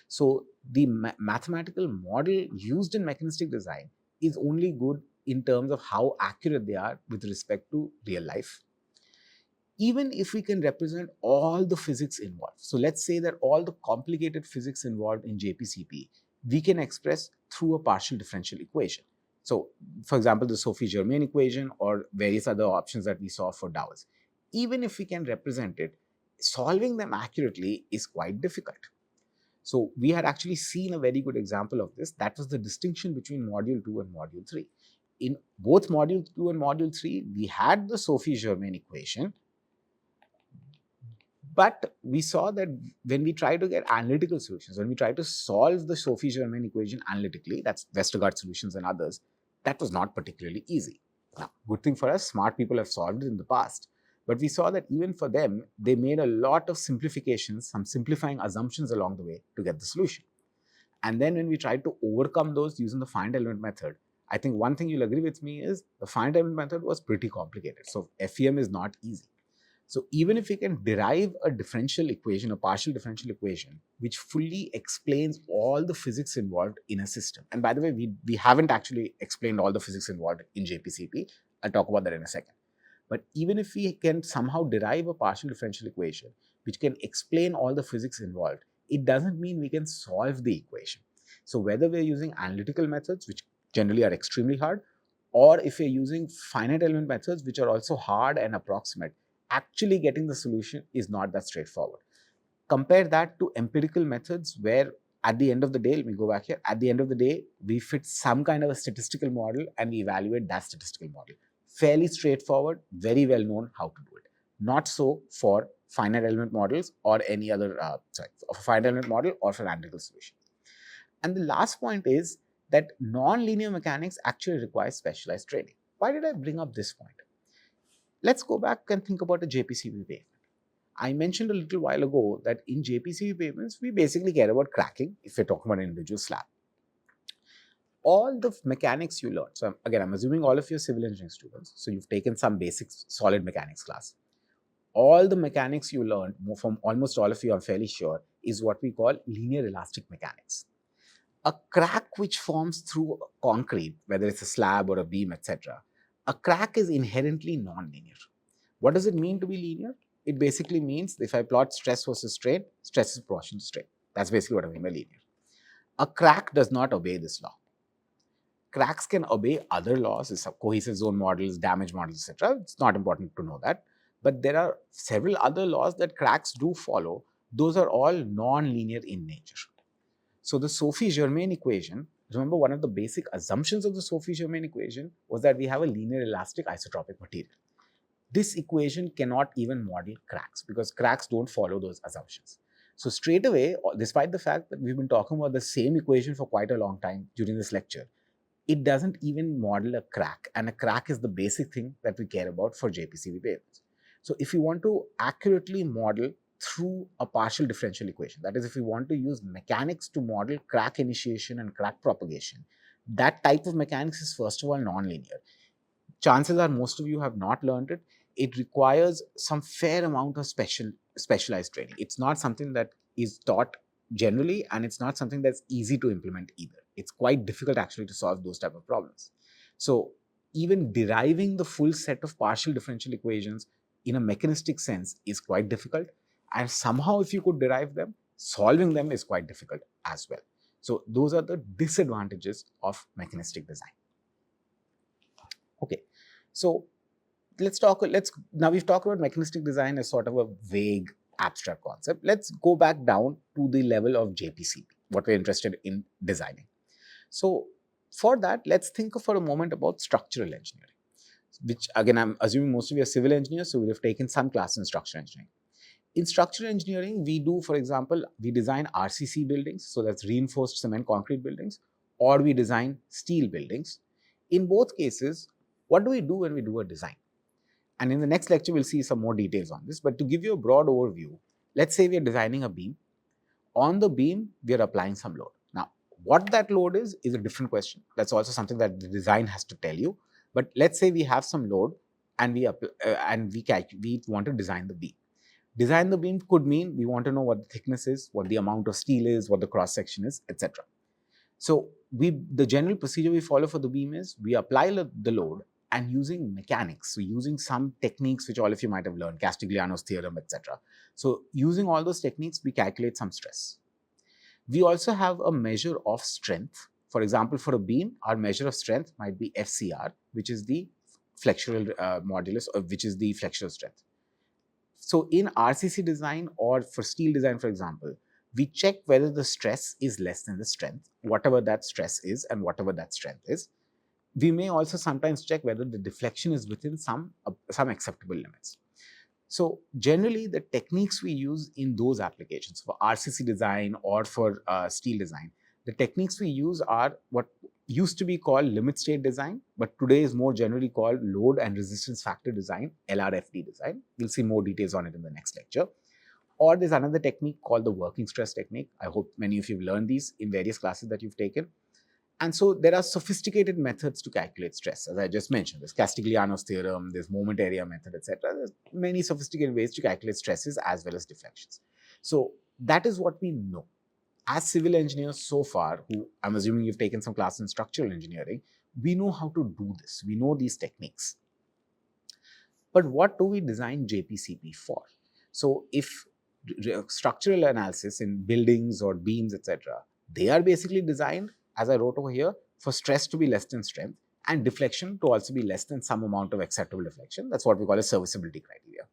So the mathematical model used in mechanistic design is only good in terms of how accurate they are with respect to real life. Even if we can represent all the physics involved, so let's say that all the complicated physics involved in JPCP, we can express through a partial differential equation. So, for example, the Sophie-Germain equation or various other options that we saw for dowels. Even if we can represent it, solving them accurately is quite difficult. So we had actually seen a very good example of this. That was the distinction between Module 2 and Module 3. In both Module 2 and Module 3, we had the Sophie-Germain equation, but we saw that when we try to get analytical solutions, when we try to solve the Sophie-Germain equation analytically, that's Westergaard solutions and others, that was not particularly easy. Now, good thing for us, smart people have solved it in the past, but we saw that even for them, they made a lot of simplifications, some simplifying assumptions along the way to get the solution. And then when we tried to overcome those using the finite element method, I think one thing you'll agree with me is the finite element method was pretty complicated. So FEM is not easy. So even if we can derive a differential equation, a partial differential equation, which fully explains all the physics involved in a system. And by the way, we haven't actually explained all the physics involved in JPCP. I'll talk about that in a second. But even if we can somehow derive a partial differential equation, which can explain all the physics involved, it doesn't mean we can solve the equation. So whether we're using analytical methods, which generally are extremely hard, or if we're using finite element methods, which are also hard and approximate, actually getting the solution is not that straightforward. Compare that to empirical methods where at the end of the day, let me go back here, at the end of the day, we fit some kind of a statistical model and we evaluate that statistical model. Fairly straightforward, very well known how to do it. Not so for finite element models or any other, finite element model or for analytical solution. And the last point is that non-linear mechanics actually requires specialized training. Why did I bring up this point? Let's go back and think about a JPCB pavement. I mentioned a little while ago that in JPCB pavements, we basically care about cracking if we're talking about an individual slab. all the mechanics you learn. So again, I'm assuming all of you are civil engineering students. So you've taken some basic solid mechanics class. All the mechanics you learned from almost all of you, I'm fairly sure, is what we call linear elastic mechanics. A crack which forms through concrete, whether it's a slab or a beam, etc., a crack is inherently non-linear. What does it mean to be linear? It basically means if I plot stress versus strain, stress is proportional to strain. That's basically what I mean by linear. A crack does not obey this law. Cracks can obey other laws, cohesive zone models, damage models, etc. It's not important to know that. But there are several other laws that cracks do follow. Those are all non-linear in nature. So the Sophie-Germain equation, remember one of the basic assumptions of the Sophie-Germain equation was that we have a linear elastic isotropic material. This equation cannot even model cracks because cracks don't follow those assumptions. So straight away, despite the fact that we've been talking about the same equation for quite a long time during this lecture, it doesn't even model a crack, and a crack is the basic thing that we care about for JPCB pavements. So if you want to accurately model through a partial differential equation, that is, if we want to use mechanics to model crack initiation and crack propagation, that type of mechanics is first of all non-linear. Chances are most of you have not learned it. It requires some fair amount of specialized training. It's not something that is taught generally, and it's not something that's easy to implement either. It's quite difficult actually to solve those type of problems. So even deriving the full set of partial differential equations in a mechanistic sense is quite difficult, and somehow if you could derive them, solving them is quite difficult as well. So those are the disadvantages of mechanistic design. Okay, so now we've talked about mechanistic design as sort of a vague abstract concept. Let's go back down to the level of JPCB, what we're interested in designing. So for that, let's think for a moment about structural engineering, which again, I'm assuming most of you are civil engineers, so we have taken some class in structural engineering. In structural engineering, we do, for example, we design RCC buildings, so that's reinforced cement concrete buildings, or we design steel buildings. In both cases, what do we do when we do a design? And in the next lecture, we'll see some more details on this. But to give you a broad overview, let's say we are designing a beam. On the beam, we are applying some load. Now, what that load is a different question. That's also something that the design has to tell you. But let's say we have some load and we want to design the beam. Design the beam could mean we want to know what the thickness is, what the amount of steel is, what the cross section is, etc. So the general procedure we follow for the beam is we apply the load, and using mechanics, so using some techniques which all of you might have learned, Castigliano's theorem, etc. So using all those techniques, we calculate some stress. We also have a measure of strength. For example, for a beam, our measure of strength might be FCR, which is the flexural modulus, or which is the flexural strength. So in RCC design or for steel design, for example, we check whether the stress is less than the strength, whatever that stress is and whatever that strength is. We may also sometimes check whether the deflection is within some acceptable limits. So generally, the techniques we use in those applications for RCC design or for steel design, the techniques we use are what used to be called limit state design, but today is more generally called load and resistance factor design, LRFD design. We'll see more details on it in the next lecture. Or there's another technique called the working stress technique. I hope many of you have learned these in various classes that you've taken. And so there are sophisticated methods to calculate stress. As I just mentioned, there's Castigliano's theorem, there's moment area method, etc. There's many sophisticated ways to calculate stresses as well as deflections. So that is what we know. As civil engineers so far, who I'm assuming you've taken some class in structural engineering, we know how to do this. We know these techniques. But what do we design JPCB for? So if structural analysis in buildings or beams, etc., they are basically designed, as I wrote over here, for stress to be less than strength and deflection to also be less than some amount of acceptable deflection. That's what we call a serviceability criteria.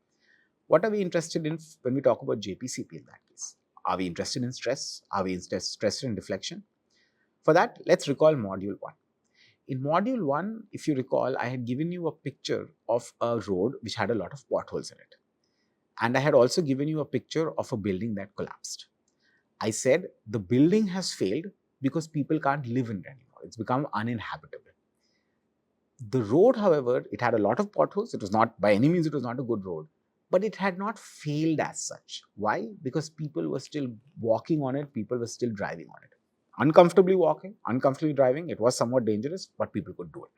What are we interested in when we talk about JPCB in that case? Are we interested in stress? Are we interested in deflection? For that, let's recall module 1. In module 1, if you recall, I had given you a picture of a road which had a lot of potholes in it. And I had also given you a picture of a building that collapsed. I said the building has failed because people can't live in it anymore. It's become uninhabitable. The road, however, it had a lot of potholes. It was not, by any means, it was not a good road, but it had not failed as such. Why? Because people were still walking on it, people were still driving on it. Uncomfortably walking, uncomfortably driving, it was somewhat dangerous, but people could do it.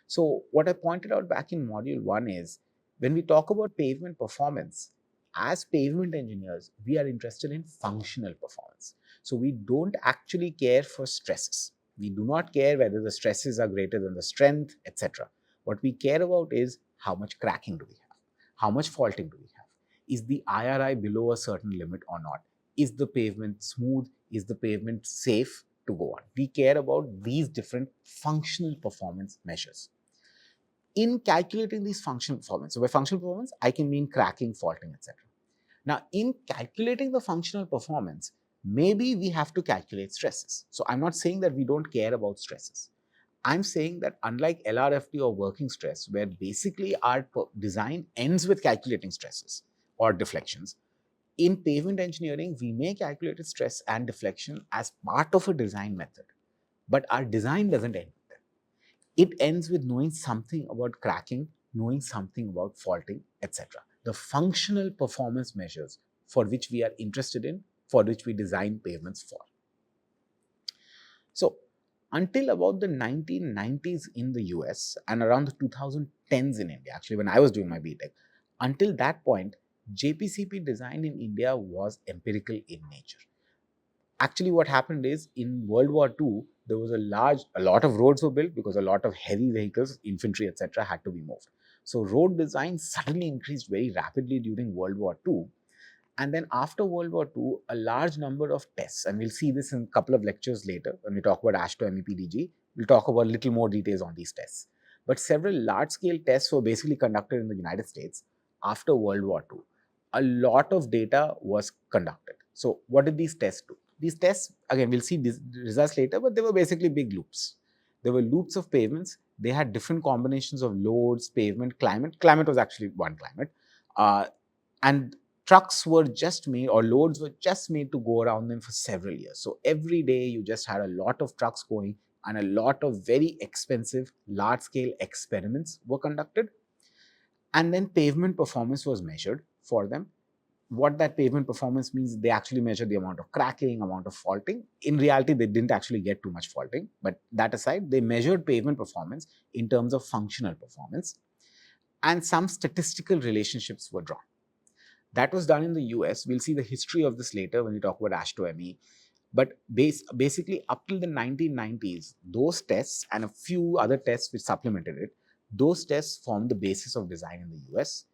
So what I pointed out back in module 1 is, when we talk about pavement performance, as pavement engineers, we are interested in functional performance. So we don't actually care for stresses. We do not care whether the stresses are greater than the strength, etc. What we care about is how much cracking do we have? How much faulting do we have? Is the IRI below a certain limit or not? Is the pavement smooth? Is the pavement safe to go on? We care about these different functional performance measures. In calculating these functional performance, so by functional performance, I can mean cracking, faulting, etc. Now, in calculating the functional performance, maybe we have to calculate stresses. So I'm not saying that we don't care about stresses. I'm saying that unlike LRFT or working stress, where basically our design ends with calculating stresses or deflections, in pavement engineering, we may calculate stress and deflection as part of a design method, but our design doesn't end with them. It ends with knowing something about cracking, knowing something about faulting, etc. The functional performance measures for which we are interested in, for which we design pavements for. So, until about the 1990s in the US and around the 2010s in India, actually when I was doing my BTech, until that point, JPCP design in India was empirical in nature. Actually, what happened is, in World War II, there was a lot of roads were built because a lot of heavy vehicles, infantry, etc., had to be moved. So road design suddenly increased very rapidly during World War II. And then after World War II, a large number of tests, and we'll see this in a couple of lectures later when we talk about AASHTO MEPDG, we'll talk about little more details on these tests. But several large-scale tests were basically conducted in the United States after World War II. A lot of data was conducted. So what did these tests do? These tests, again, we'll see these results later, but they were basically big loops. There were loops of pavements. They had different combinations of loads, pavement, climate. Climate was actually one climate. And trucks were just made, or loads were just made to go around them for several years. So every day you just had a lot of trucks going, and a lot of very expensive, large-scale experiments were conducted. And then pavement performance was measured for them. What that pavement performance means, they actually measured the amount of cracking, amount of faulting. In reality, they didn't actually get too much faulting, but that aside, they measured pavement performance in terms of functional performance, and some statistical relationships were drawn. That was done in the US. We'll see the history of this later when we talk about AASHTO ME. But basically, up till the 1990s, those tests and a few other tests which supplemented it, those tests formed the basis of design in the US.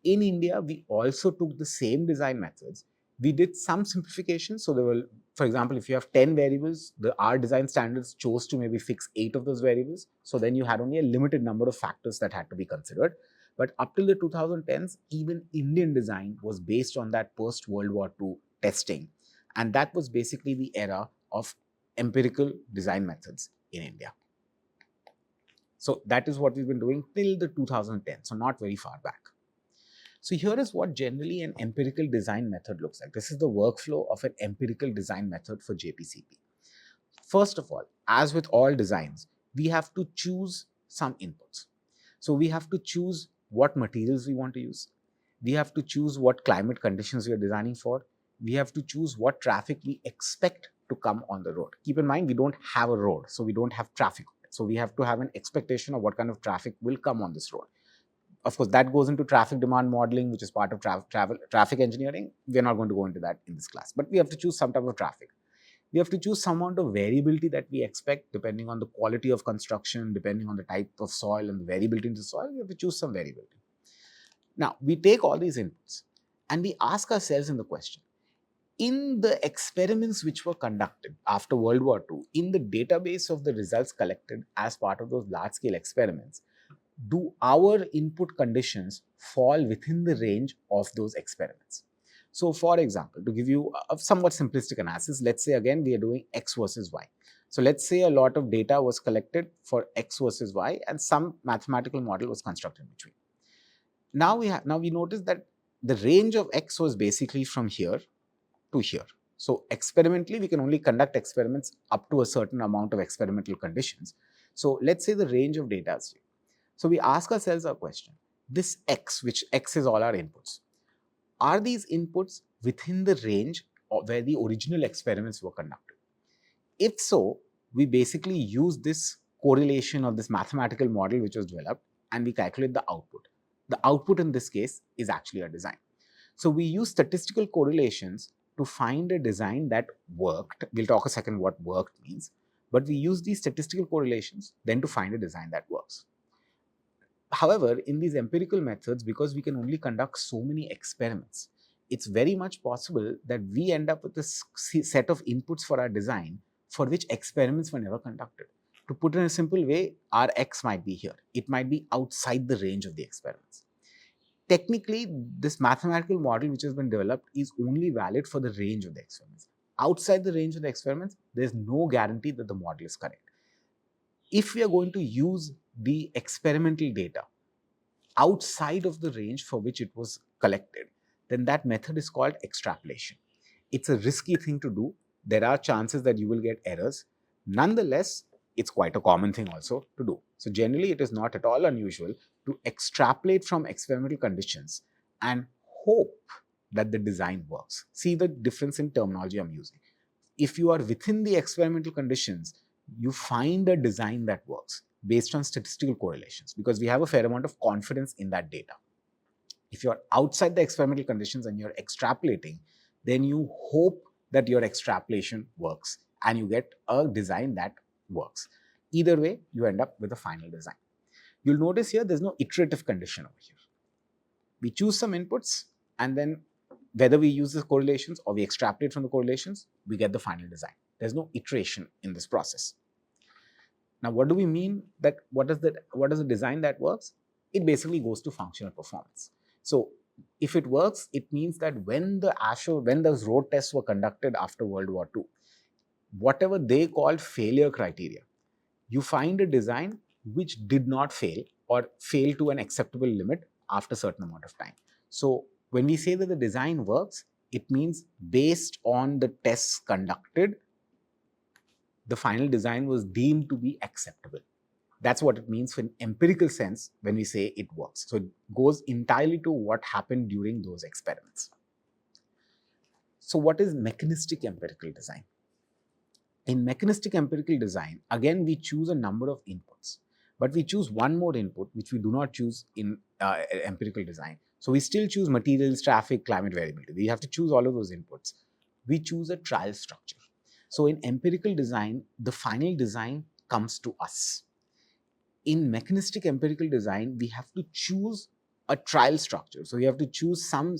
In India, we also took the same design methods. We did some simplification. So there were, for example, if you have 10 variables, our design standards chose to maybe fix 8 of those variables. So then you had only a limited number of factors that had to be considered. But up till the 2010s, even Indian design was based on that post-World War II testing. And that was basically the era of empirical design methods in India. So that is what we've been doing till the 2010, so not very far back. So here is what generally an empirical design method looks like. This is the workflow of an empirical design method for JPCP. First of all, as with all designs, we have to choose some inputs. So we have to choose what materials we want to use. We have to choose what climate conditions we are designing for. We have to choose what traffic we expect to come on the road. Keep in mind, we don't have a road, so we don't have traffic. So we have to have an expectation of what kind of traffic will come on this road. Of course, that goes into traffic demand modeling, which is part of traffic engineering. We're not going to go into that in this class, but we have to choose some type of traffic. We have to choose some amount of variability that we expect depending on the quality of construction, depending on the type of soil and the variability in the soil. We have to choose some variability. Now, we take all these inputs and we ask ourselves in the question, in the experiments which were conducted after World War II, in the database of the results collected as part of those large-scale experiments, do our input conditions fall within the range of those experiments? So for example, to give you a somewhat simplistic analysis, let's say again we are doing X versus Y. So let's say a lot of data was collected for X versus Y and some mathematical model was constructed between. Now we notice that the range of X was basically from here to here. So experimentally, we can only conduct experiments up to a certain amount of experimental conditions. So let's say the range of data is here. So we ask ourselves a question, this X, which X is all our inputs, are these inputs within the range of where the original experiments were conducted? If so, we basically use this correlation or this mathematical model which was developed, and we calculate the output. The output in this case is actually a design. So we use statistical correlations to find a design that worked. We'll talk a second what worked means, but we use these statistical correlations then to find a design that works. However, in these empirical methods, because we can only conduct so many experiments, it's very much possible that we end up with a set of inputs for our design for which experiments were never conducted. To put it in a simple way, our X might be here. It might be outside the range of the experiments. Technically, this mathematical model which has been developed is only valid for the range of the experiments. Outside the range of the experiments, there's no guarantee that the model is correct. If we are going to use the experimental data outside of the range for which it was collected, then that method is called extrapolation. It's a risky thing to do. There are chances that you will get errors. Nonetheless, it's quite a common thing also to do. So generally, it is not at all unusual to extrapolate from experimental conditions and hope that the design works. See the difference in terminology I'm using. If you are within the experimental conditions, you find a design that works based on statistical correlations because we have a fair amount of confidence in that data. If you are outside the experimental conditions and you're extrapolating, then you hope that your extrapolation works and you get a design that works. Either way, you end up with a final design. You'll notice here there's no iterative condition over here. We choose some inputs, and then whether we use the correlations or we extrapolate from the correlations, we get the final design. There's no iteration in this process. Now, what do we mean that what is the design that works? It basically goes to functional performance. So if it works, it means that when those road tests were conducted after World War II, whatever they called failure criteria, you find a design which did not fail or fail to an acceptable limit after a certain amount of time. So when we say that the design works, it means based on the tests conducted, the final design was deemed to be acceptable. That's what it means in empirical sense when we say it works. So it goes entirely to what happened during those experiments. So what is mechanistic empirical design? In mechanistic empirical design, again, we choose a number of inputs, but we choose one more input, which we do not choose in empirical design. So we still choose materials, traffic, climate variability. We have to choose all of those inputs. We choose a trial structure. So in empirical design, the final design comes to us. In mechanistic empirical design, we have to choose a trial structure. So we have to choose some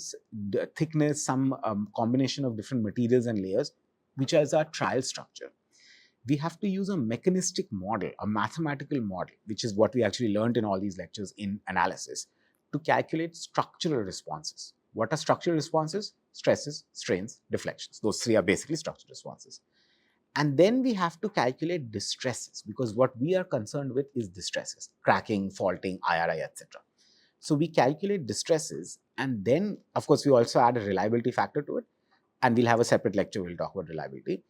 thickness, some combination of different materials and layers, which is our trial structure. We have to use a mechanistic model, a mathematical model, which is what we actually learned in all these lectures in analysis, to calculate structural responses. What are structural responses? Stresses, strains, deflections. Those three are basically structural responses. And then we have to calculate distresses, because what we are concerned with is distresses, cracking, faulting, IRI, etc. So we calculate distresses, and then, of course, we also add a reliability factor to it, and we'll have a separate lecture, we'll talk about reliability.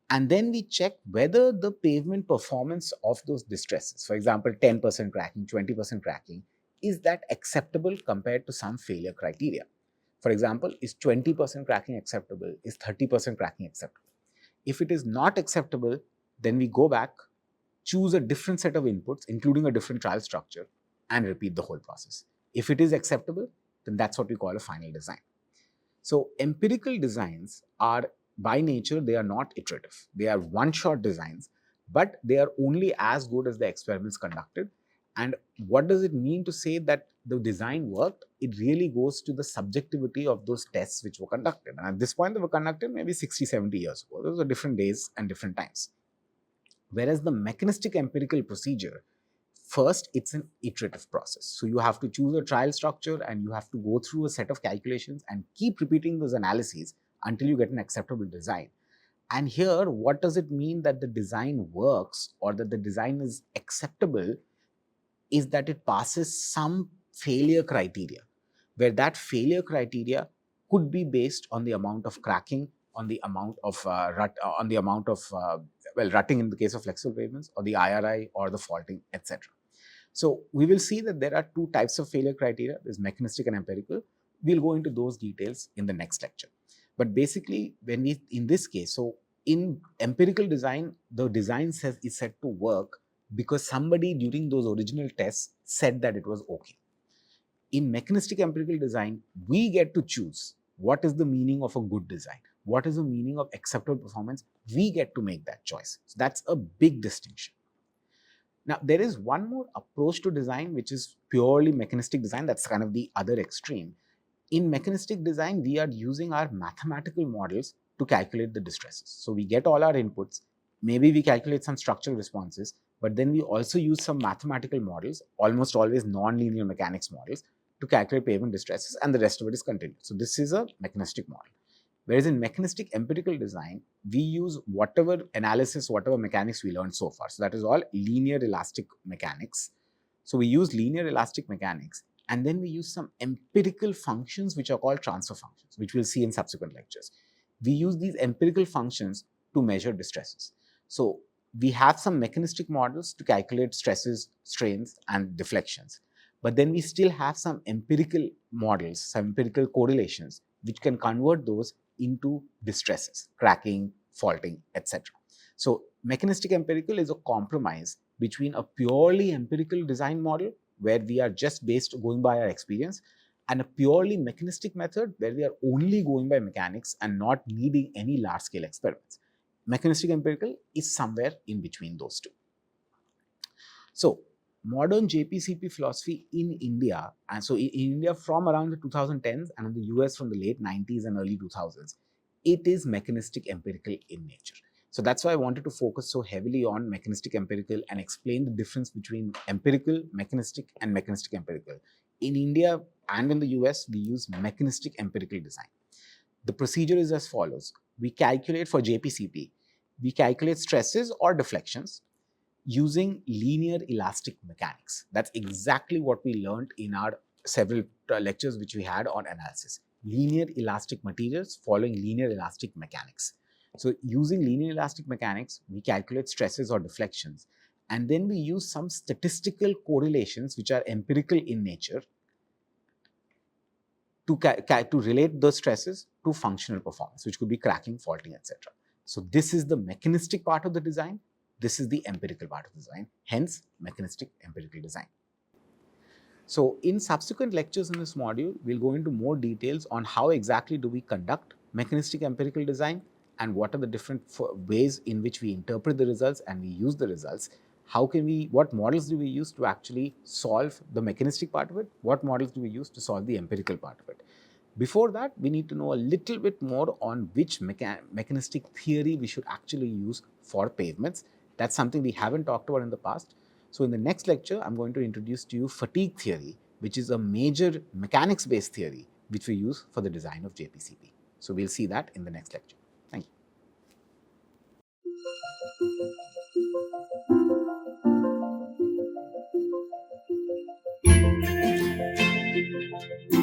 And then we check whether the pavement performance of those distresses, for example, 10% cracking, 20% cracking, is that acceptable compared to some failure criteria. For example, is 20% cracking acceptable? Is 30% cracking acceptable? If it is not acceptable, then we go back, choose a different set of inputs, including a different trial structure, and repeat the whole process. If it is acceptable, then that's what we call a final design. So empirical designs are, by nature, they are not iterative. They are one-shot designs, but they are only as good as the experiments conducted. And what does it mean to say that the design worked? It really goes to the subjectivity of those tests which were conducted. And at this point, they were conducted maybe 60, 70 years ago. Those are different days and different times. Whereas the mechanistic empirical procedure, first, it's an iterative process. So you have to choose a trial structure and you have to go through a set of calculations and keep repeating those analyses until you get an acceptable design. And here, what does it mean that the design works or that the design is acceptable? Is that it passes some failure criteria, where that failure criteria could be based on the amount of cracking, on the amount of rutting in the case of flexible pavements, or the IRI or the faulting, etc. So we will see that there are two types of failure criteria. There's mechanistic and empirical. We'll go into those details in the next lecture. But basically, in this case, so in empirical design, the design is said to work because somebody during those original tests said that it was okay. In mechanistic empirical design, we get to choose what is the meaning of a good design, what is the meaning of acceptable performance. We get to make that choice. So that's a big distinction. Now, there is one more approach to design, which is purely mechanistic design. That's kind of the other extreme. In mechanistic design, we are using our mathematical models to calculate the distresses. So we get all our inputs, maybe we calculate some structural responses, but then we also use some mathematical models, almost always non-linear mechanics models, to calculate pavement distresses, and the rest of it is continued. So this is a mechanistic model. Whereas in mechanistic empirical design, we use whatever analysis, whatever mechanics we learned so far. So that is all linear elastic mechanics. So we use linear elastic mechanics, and then we use some empirical functions which are called transfer functions, which we'll see in subsequent lectures. We use these empirical functions to measure distresses. So we have some mechanistic models to calculate stresses, strains, and deflections. But then we still have some empirical models, some empirical correlations, which can convert those into distresses, cracking, faulting, etc. So mechanistic empirical is a compromise between a purely empirical design model where we are just going by our experience, and a purely mechanistic method where we are only going by mechanics and not needing any large scale experiments. Mechanistic empirical is somewhere in between those two. So modern JPCP philosophy in India, and so in India from around the 2010s and in the US from the late 90s and early 2000s, it is mechanistic empirical in nature. So that's why I wanted to focus so heavily on mechanistic empirical and explain the difference between empirical, mechanistic, and mechanistic empirical. In India and in the US, we use mechanistic empirical design. The procedure is as follows. We calculate for JPCP, we calculate stresses or deflections using linear elastic mechanics. That's exactly what we learned in our several lectures which we had on analysis. Linear elastic materials following linear elastic mechanics. So using linear elastic mechanics, we calculate stresses or deflections, and then we use some statistical correlations which are empirical in nature to relate the stresses to functional performance, which could be cracking, faulting, etc. So this is the mechanistic part of the design. This is the empirical part of the design, hence mechanistic empirical design. So in subsequent lectures in this module, we'll go into more details on how exactly do we conduct mechanistic empirical design and what are the different ways in which we interpret the results and we use the results. What models do we use to actually solve the mechanistic part of it? What models do we use to solve the empirical part of it? Before that, we need to know a little bit more on which mechanistic theory we should actually use for pavements. That's something we haven't talked about in the past. So in the next lecture, I'm going to introduce to you fatigue theory, which is a major mechanics-based theory which we use for the design of JPCP. So we'll see that in the next lecture. Thank you.